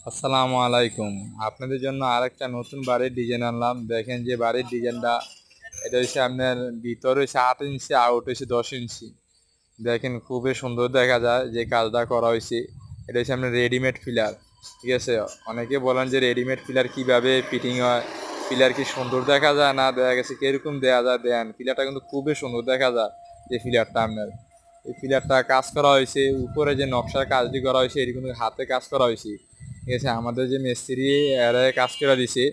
আসসালামু আলাইকুম। আপনাদের জন্য আরেকটা নতুন বাড়ির ডিজাইন আনলাম। দেখেন যে বাড়ির ডিজাইনটা, এটা হচ্ছে আপনার ভিতর হচ্ছে 8 ইঞ্চি, আউট হচ্ছে 10 ইঞ্চি। দেখেন খুবই সুন্দর দেখা যায় যে কাজটা করা হয়েছে। এটা হচ্ছে আপনার রেডিমেড পিলার। ঠিক আছে, অনেকে বলেন যে রেডিমেড পিলার কিভাবে ফিটিং হয়, পিলার কি সুন্দর দেখা যায় না দেখা গেছে কিরকম দেয়া যায়। দেন পিলারটা কিন্তু খুবই সুন্দর দেখা যায়। যে পিলারটা আপনার, এই পিলারটা কাজ করা হয়েছে, উপরে যে নকশার কাজটি করা হয়েছে এটি কিন্তু হাতে কাজ করা হয়েছে। ঠিক আছে, আমাদের যে মিস্ত্রি এরা কাজ করে দিছে,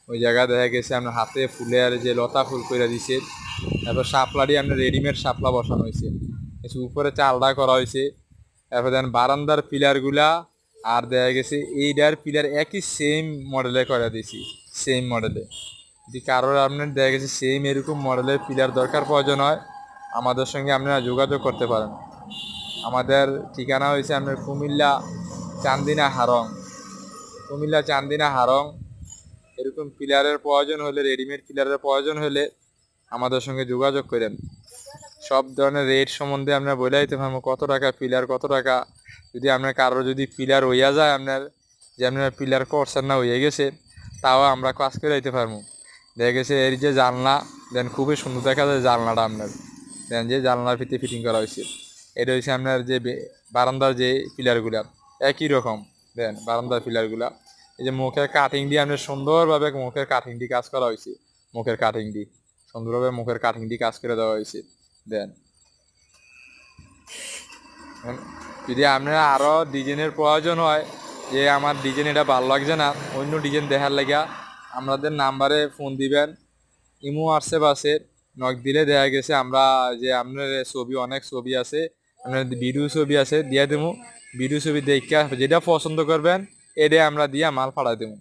ওই জায়গায় দেখা গেছে আপনার হাতে ফুলের যে লতা ফুল করে দিছে। তারপর শাপলাটি আপনার রেডিমেড শাপলা বসানো হয়েছে, কিছু উপরে চালটা করা হয়েছে। তারপর দেখেন বারান্দার পিলারগুলা, আর দেখা গেছে এইটার পিলার একই সেম মডেলে করে দিয়েছি, সেম মডেলে। যদি কারোর আপনার দেখা গেছে সেম এরকম মডেলের পিলার দরকার প্রয়োজন হয়, আমাদের সঙ্গে আপনারা যোগাযোগ করতে পারেন। আমাদের ঠিকানা হয়েছে আপনার কুমিল্লা চান্দিনা হারং। কুমিল্লা চান্দিনা হারং। এরকম পিলারের প্রয়োজন হলে, রেডিমেড পিলারের প্রয়োজন হলে আমাদের সঙ্গে যোগাযোগ করেন। সব ধরনের রেট সম্বন্ধে আমরা বলে দিতে পারবো, কত টাকা পিলার, কত টাকা। যদি আপনার কারোর যদি পিলার হইয়া যায় আপনার, যে আপনার পিলার করছেন না হয়ে গেছে, তাও আমরা কাজ করে দিতে পারবো। দেখা গেছে এর যে জানলা, দেন খুবই সুন্দর দেখা যায় জানলাটা আপনার। দেন যে জানলার ভিতরে ফিটিং করা হয়েছে, এটা হচ্ছে আপনার যে বারান্দার যে পিলারগুলা একই রকম। দেন বারান্দার পিলারগুলা, এই যে মুখের কাটিং দিয়ে আপনার সুন্দরভাবে মুখের কাটিং দিয়ে কাজ করা হয়েছে। মুখের কাটিং দিয়ে সুন্দরভাবে মুখের কাটিং দিয়ে কাজ করে দেওয়া হয়েছে। দেন যদি আপনার আরও ডিজাইনের প্রয়োজন হয়, যে আমার ডিজাইন এটা ভালো লাগছে না, অন্য ডিজাইন দেখার লাগা আমাদের নাম্বারে ফোন দিবেন। ইমো হোয়াটসঅ্যাপ আছে, নক দিলে দেখা গেছে আমরা, যে আপনার ছবি, অনেক ছবি আছে, আপনার ভিডিও ছবি আছে দিয়ে দেবো। ভিডিও ছবি দেখে যেটা পছন্দ করবেন এটা আমরা দিয়ে মাল পাঠাই দেবো।